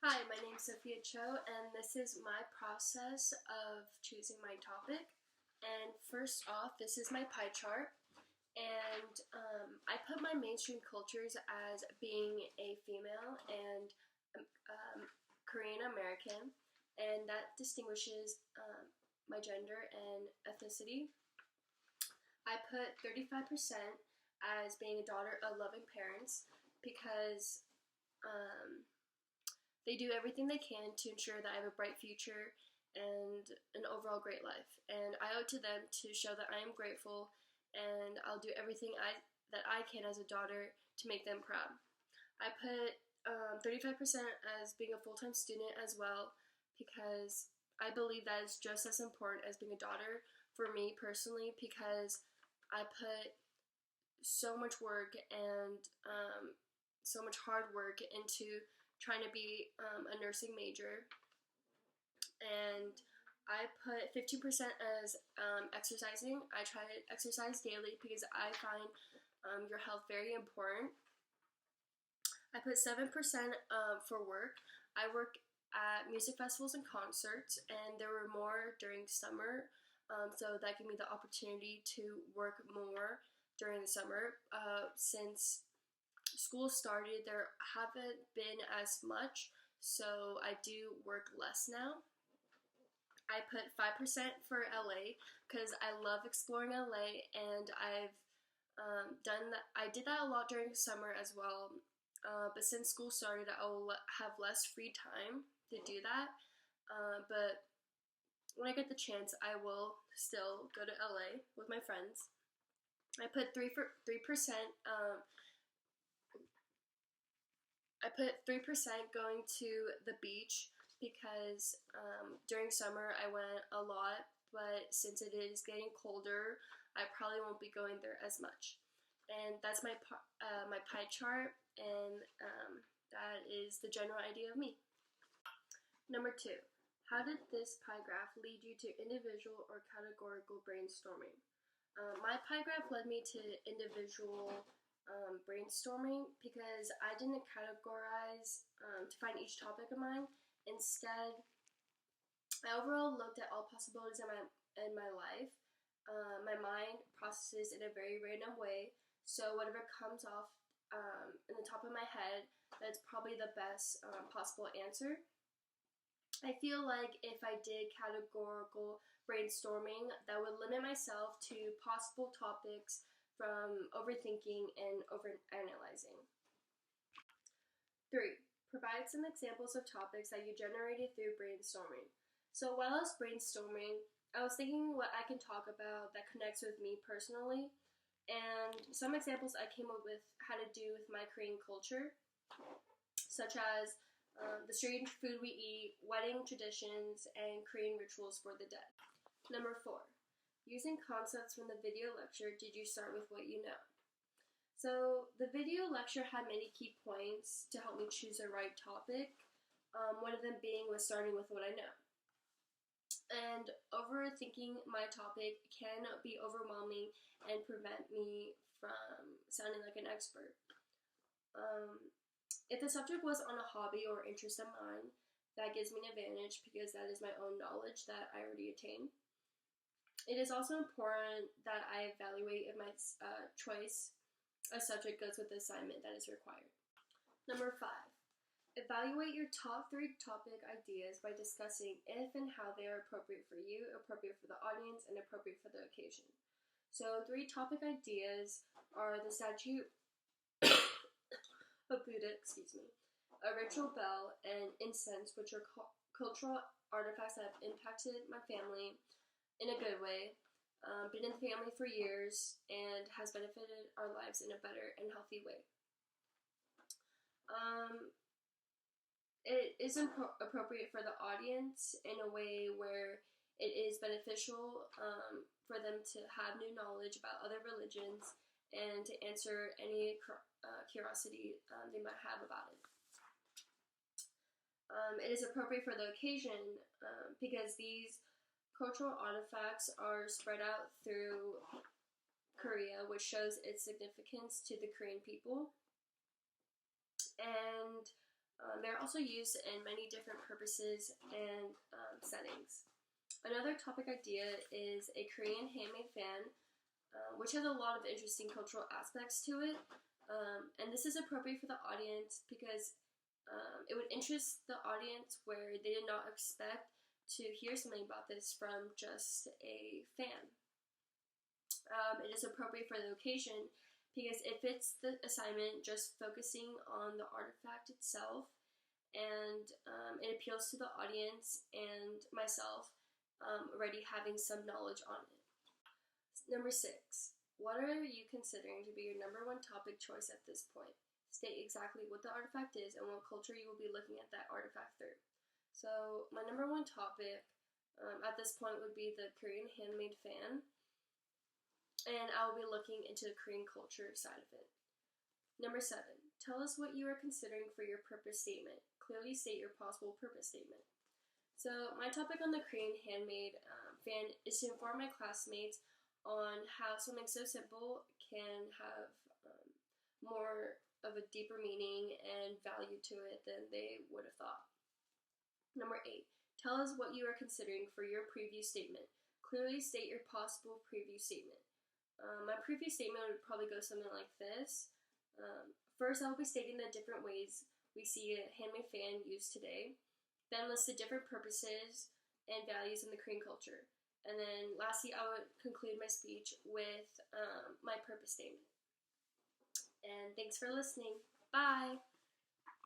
Hi, my name is Sophia Cho, and this is my process of choosing my topic. And first off, this is my pie chart, and I put my mainstream cultures as being a female and Korean American, and that distinguishes my gender and ethnicity. I put 35% as being a daughter of loving parents because um, they do everything they can to ensure that I have a bright future and an overall great life. And I owe it to them to show that I am grateful, and I'll do everything that I can as a daughter to make them proud. I put 35% as being a full-time student as well because I believe that is just as important as being a daughter for me personally, because I put so much work and so much hard work into trying to be a nursing major. And I put 15% as exercising. I try to exercise daily because I find your health very important. I put 7% for work. I work at music festivals and concerts, and there were more during summer, so that gave me the opportunity to work more during the summer. Since school started, there haven't been as much, so I do work less now. I put 5% for LA because I love exploring LA, and I've done that. I did that a lot during summer as well, but since school started, I will have less free time to do that. But when I get the chance, I will still go to LA with my friends. I put 3%. I put 3% going to the beach because during summer I went a lot, but since it is getting colder, I probably won't be going there as much. And that's my pie chart, and that is the general idea of me. Number 2, how did this pie graph lead you to individual or categorical brainstorming? My pie graph led me to individual brainstorming because I didn't categorize to find each topic of mine. Instead, I overall looked at all possibilities in my life. My mind processes in a very random way, so whatever comes off in the top of my head, that's probably the best possible answer. I feel like if I did categorical brainstorming, that would limit myself to possible topics from overthinking and overanalyzing. 3. Provide some examples of topics that you generated through brainstorming. So while I was brainstorming, I was thinking what I can talk about that connects with me personally, and some examples I came up with had to do with my Korean culture, such as the strange food we eat, wedding traditions, and Korean rituals for the dead. Number 4. Using concepts from the video lecture, did you start with what you know? So the video lecture had many key points to help me choose the right topic. One of them being was starting with what I know. And overthinking my topic can be overwhelming and prevent me from sounding like an expert. If the subject was on a hobby or interest of mine, that gives me an advantage because that is my own knowledge that I already attained. It is also important that I evaluate if my choice of subject goes with the assignment that is required. Number 5. Evaluate your top 3 topic ideas by discussing if and how they are appropriate for you, appropriate for the audience, and appropriate for the occasion. So 3 topic ideas are the statue of Buddha, a ritual bell, and incense, which are cultural artifacts that have impacted my family in a good way, been in the family for years, and has benefited our lives in a better and healthy way. It is appropriate for the audience in a way where it is beneficial for them to have new knowledge about other religions and to answer any curiosity they might have about it. It is appropriate for the occasion because these cultural artifacts are spread out through Korea, which shows its significance to the Korean people. And they're also used in many different purposes and settings. Another topic idea is a Korean handmade fan, which has a lot of interesting cultural aspects to it. And this is appropriate for the audience because it would interest the audience where they did not expect to hear something about this from just a fan. It is appropriate for the occasion because it fits the assignment, just focusing on the artifact itself, and it appeals to the audience and myself already having some knowledge on it. Number 6. What are you considering to be your number one topic choice at this point? State exactly what the artifact is and what culture you will be looking at that artifact through. So my number one topic at this point would be the Korean handmade fan, and I will be looking into the Korean culture side of it. Number 7. Tell us what you are considering for your purpose statement. Clearly state your possible purpose statement. So my topic on the Korean handmade fan is to inform my classmates on how something so simple can have more of a deeper meaning and value to it than they would have thought. Number 8. Tell us what you are considering for your preview statement. Clearly state your possible preview statement. My preview statement would probably go something like this. First, I will be stating the different ways we see a handmade fan used today. Then list the different purposes and values in the Korean culture. And then lastly, I would conclude my speech with my purpose statement. And thanks for listening. Bye!